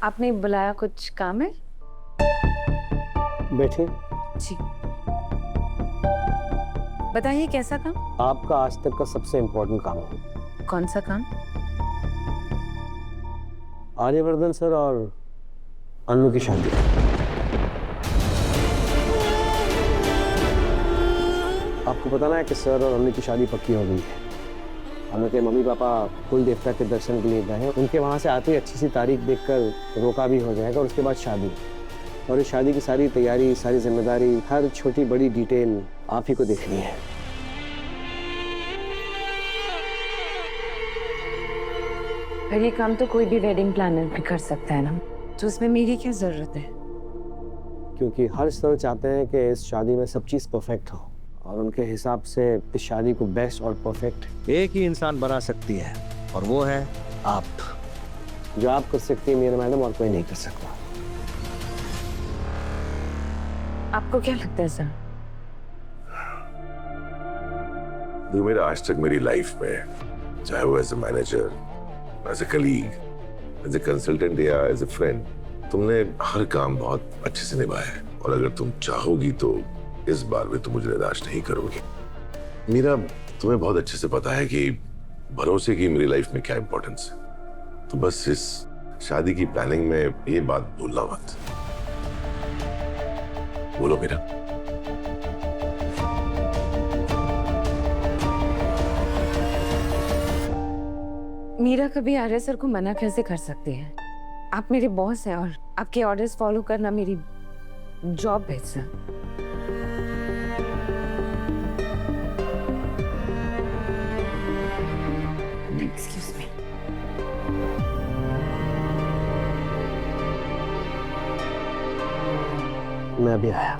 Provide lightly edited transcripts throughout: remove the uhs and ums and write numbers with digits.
आपने बुलाया, कुछ काम है? बैठे। जी, बताइए कैसा काम? आपका आज तक का सबसे इम्पोर्टेंट काम है। कौन सा काम? आर्यवर्धन सर और अनु की शादी। आपको पता ना है कि सर और अनु की शादी पक्की हो गई है। अनु के मम्मी पापा कुल देवता के दर्शन के लिए गए हैं। उनके वहाँ से आते ही अच्छी सी तारीख देखकर रोका भी हो जाएगा और उसके बाद शादी। और इस शादी की सारी तैयारी, सारी जिम्मेदारी, हर छोटी बड़ी डिटेल आप ही को देखनी है। पर ये काम तो कोई भी वेडिंग प्लानर भी कर सकता है ना, तो उसमें मेरी क्या जरूरत है? क्योंकि हर सर चाहते हैं कि इस शादी में सब चीज़ परफेक्ट हो और उनके हिसाब से इस शादी को बेस्ट और परफेक्ट एक ही इंसान बना सकती है और वो है आप। जो आप कर सकती है मेरे मैडम, और कोई नहीं कर सकता। आपको क्या लगता है सर? जो मेरा आज तक मेरी लाइफ में, चाहे वो as a manager, as a colleague, as a consultant या एज ए फ्रेंड, तुमने हर काम बहुत अच्छे से निभाया है। और अगर तुम चाहोगी तो इस बार भी तुम मुझे निराश नहीं करोगी। मीरा, तुम्हें बहुत अच्छे से पता है कि भरोसे की मेरी लाइफ में क्या इंपॉर्टेंस है। तो बस इस शादी की प्लानिंग में ये बात भूलना मत। बोलो मीरा। मीरा कभी आर्य सर को मना कैसे कर सकती है? आप मेरे बॉस हैं और आपके ऑर्डर्स फॉलो करना मेरी जॉब है सर। Excuse me. मैं अभी आया।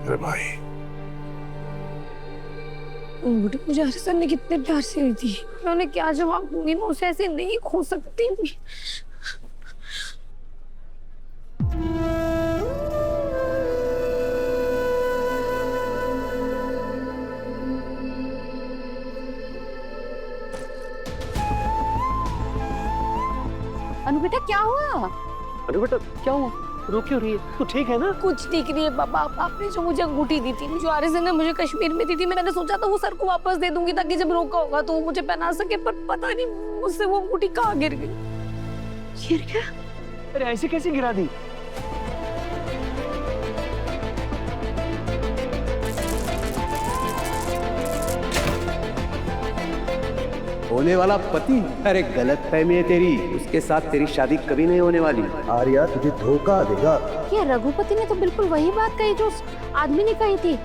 अरे भाई, बूढ़ी मुझे आर्य सर ने कितने प्यार से हुई थी, मैं उन्हें क्या जवाब दूंगी? मैं उसे ऐसे नहीं खो सकती। अनु बेटा क्या हुआ? अरे बेटा क्या हुआ? रो क्यों रही है? तू ठीक है ना? कुछ ठीक नहीं है पापा। आपने जो मुझे अंगूठी दी थी, जो आर्य सर ने मुझे कश्मीर में दी थी, मैंने सोचा था वो सर को वापस दे दूंगी ताकि जब रोका होगा तो वो मुझे पहना सके, पर पता नहीं मुझसे वो अंगूठी कहाँ गिर गई। गिर गया? अरे ऐसे कैसे गिरा दी? होने वाला पति? अरे गलत फहमी है तेरी, उसके साथ तेरी शादी कभी नहीं होने वाली। आर्या तुझे धोखा देगा। क्या रघुपति ने तो बिल्कुल वही बात कही जो उस आदमी ने कही थी।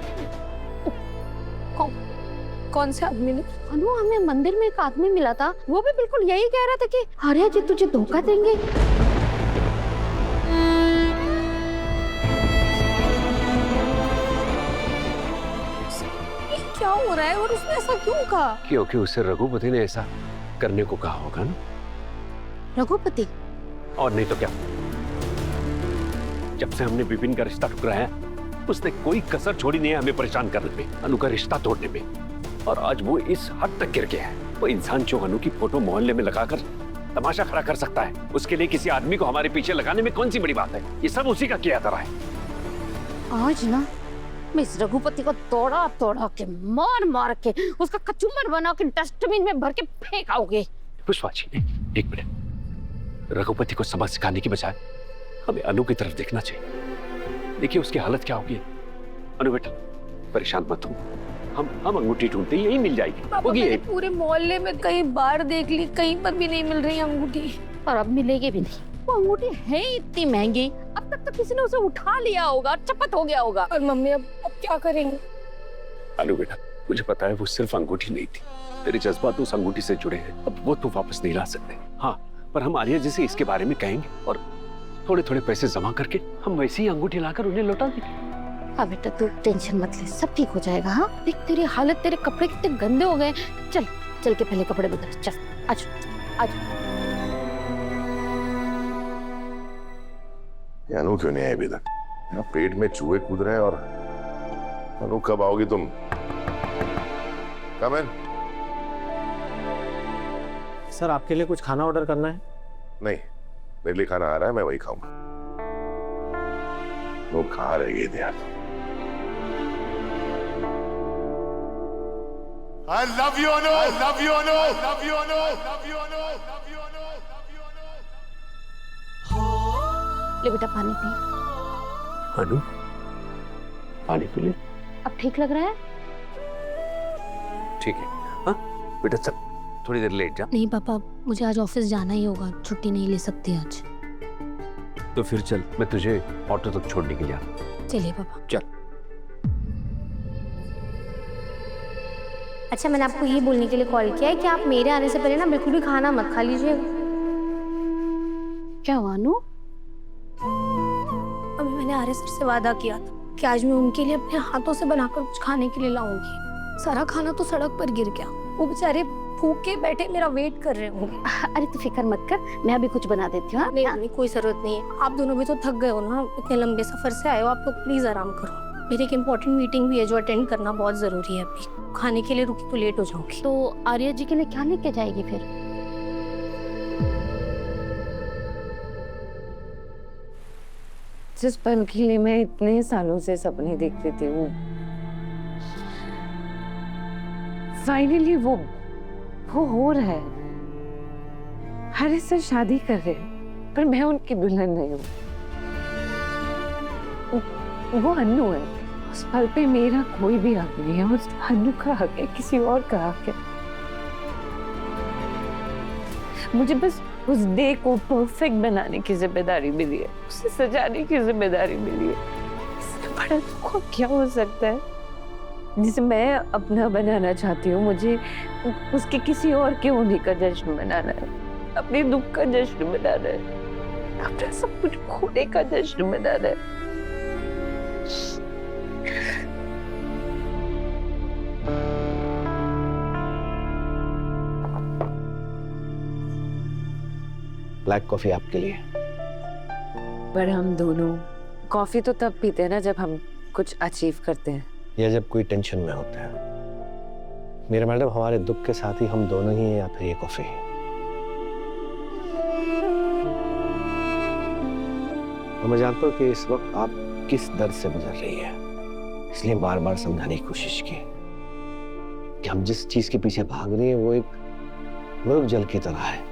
कौन से आदमी ने? अनु, हमें मंदिर में एक आदमी मिला था, वो भी बिल्कुल यही कह रहा था कि आर्या जी तुझे धोखा देंगे। क्या हो रहा है और उसने ऐसा क्यों कहा? क्योंकि उसे रघुपति ने ऐसा करने को कहा होगा ना। रघुपति? और नहीं तो क्या। जब से हमने विपिन का रिश्ता ठुकराया, उसने कोई कसर छोड़ी नहीं है हमें परेशान करने में, अनु का रिश्ता तोड़ने में। और आज वो इस हद तक गिर गया है। वो इंसान जो अनु की फोटो मोहल्ले में लगाकर तमाशा खड़ा कर सकता है, उसके लिए किसी आदमी को हमारे पीछे लगाने में कौन सी बड़ी बात है? ये सब उसी का किया धरा है। आज ना मैं इस रघुपति को तोड़ा तोड़ा के, मार मार के, उसका कचूमर बना के डस्टबिन में भर के फेंक आओगे। पुष्पा जी, एक मिनट। रघुपति को सबक सिखाने की बजाय हमें अनु की तरफ देखना चाहिए। देखिए उसकी हालत क्या होगी। अनु बेटा परेशान मत हो, हम अंगूठी ढूंढते ही यही मिल जाएगी। पापा, मैंने पूरे मोहल्ले में कई बार देख ली, कहीं पर भी नहीं मिल रही अंगूठी, और अब मिलेगी भी नहीं। वो अंगूठी है इतनी महंगी, अब तक तो किसी ने उसे उठा लिया होगा, चपत हो गया होगा। और मम्मी अब क्या करेंगे? अनु बेटा मुझे पता है वो सिर्फ अंगूठी नहीं थी, तेरे जज्बात उस अंगूठी से जुड़े हैं, अब वो तू वापस नहीं ला सकते। हाँ, पर हम आर्या जी से इसके बारे में कहेंगे और थोड़े थोड़े पैसे जमा करके हम वैसे ही अंगूठी लाकर उन्हें लौटा देंगे। हाँ बेटा तू टेंशन मत ले, सब ठीक हो जाएगा। हाँ देख तेरी हालत, तेरे कपड़े कितने गंदे हो गए। चल चल के पहले कपड़े बदल, चल आज आज। अनु क्यों नहीं आए अभी तक? पेट में चूहे कूद रहे हैं और अनु कब आओगी तुम? कम इन। सर आपके लिए कुछ खाना ऑर्डर करना है? नहीं, मेरे लिए खाना आ रहा है, मैं वही खाऊंगा। वो कहाँ रह गए थे यार? I love you, Anu. I love you, Anu. I love you, Anu. I love you, Anu. I love you, Anu. I love you, Anu. ले बेटा पानी पी। अनु, पानी पी ले। अब ठीक लग रहा है? ठीक है। हाँ बेटा, चल थोड़ी देर लेट जा। नहीं पापा, मुझे आज ऑफिस जाना ही होगा, छुट्टी नहीं ले सकती आज। तो फिर चल, मैं तुझे ऑटो तक छोड़ने के लिए आ। चलिए पापा। चल। अच्छा, मैंने आपको ये बोलने के लिए कॉल किया है कि आप मेरे आने से पहले ना बिल्कुल भी खाना मत खा लीजिएगा। क्या हुआ अनु? अभी मैंने आर्य सर से वादा किया था कि आज मैं उनके लिए अपने हाथों से बनाकर कुछ खाने के लिए लाऊंगी। सारा खाना तो सड़क पर गिर गया, वो बेचारे भूखे बैठे मेरा वेट कर रहे होंगे। अरे तू फिक्र मत कर, मैं अभी कुछ बना देती हूँ। नहीं, कोई जरूरत नहीं है। आप दोनों भी तो थक गए हो ना, इतने लंबे सफर से आए हो, आप लोग प्लीज आराम करो। मेरी एक इम्पोर्टेंट मीटिंग भी है जो अटेंड करना बहुत जरूरी है। अभी खाने के लिए रुकी तो लेट हो जाऊंगी। तो आर्या जी के लिए क्या लेके जाएगी फिर? जिस पल के लिए मैं इतने सालों से सपने देखती थी, वो फाइनली वो हो रहा है। हरे सर शादी कर रहे हैं, पर मैं उनकी दुल्हन नहीं हूँ। वो अन्नू है। उस पल पे मेरा कोई भी हक नहीं है। उस अन्नू का हक है, किसी और का हक है। मुझे बस उस डे को परफेक्ट बनाने की जिम्मेदारी मिली है, उसे सजाने की जिम्मेदारी मिली है। इससे बड़ा दुख क्या हो सकता है जिसे मैं अपना बनाना चाहती हूँ? मुझे उसके किसी और के होने का जश्न मनाना है, अपने दुख का जश्न मनाना है, अपना सब कुछ खोने का जश्न मनाना है। ब्लैक कॉफी आपके लिए। पर हम दोनों कॉफी तो तब पीते हैं ना जब हम कुछ अचीव करते हैं, या जब कोई टेंशन में होता है। मेरे मैडम, हमारे दुख के साथ ही हम दोनों ही हैं, या फिर ये कॉफी? और मैं जानता हूँ कि इस वक्त आप किस दर्द से गुजर रही है, इसलिए बार बार समझाने की कोशिश की कि हम जिस चीज के पीछे भाग रही हैं वो एक मृग जल की तरह है।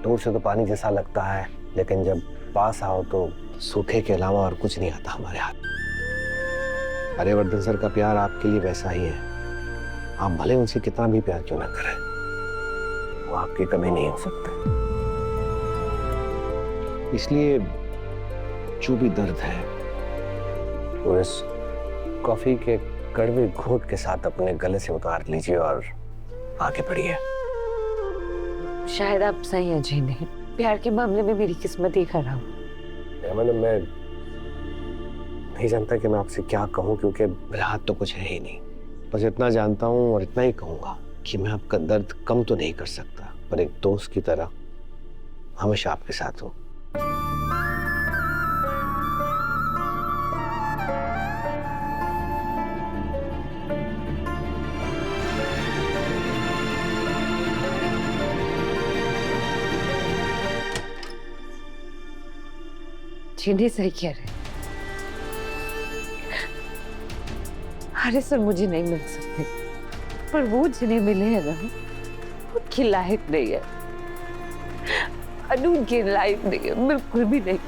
दूर से तो पानी जैसा लगता है, लेकिन जब पास आओ तो सूखे के अलावा और कुछ नहीं आता हमारे हाथ। हरिवर्धन सर का प्यार आपके लिए वैसा ही है। आप भले उनसे कितना भी प्यार क्यों ना करें, वो आपकी कमी नहीं हो सकते। इसलिए जो भी दर्द है वो इस कॉफी के कड़वे घूंट के साथ अपने गले से उतार लीजिए और आगे बढ़िए। शायद आप सही हैं जी। नहीं, प्यार के मामले में मेरी किस्मत ही खराब। मतलब मैं नहीं जानता कि मैं आपसे क्या कहूँ, क्योंकि मेरे हाथ तो कुछ है ही नहीं। बस इतना जानता हूँ और इतना ही कहूँगा कि मैं आपका दर्द कम तो नहीं कर सकता, पर एक दोस्त की तरह हमेशा आपके साथ हूँ। चीनी सही कह रहे। अरे सर मुझे नहीं मिल सकते, पर वो जिन्हें मिले हैं ना, उनकी लायक नहीं है। अनु की लायक नहीं है, बिल्कुल भी नहीं।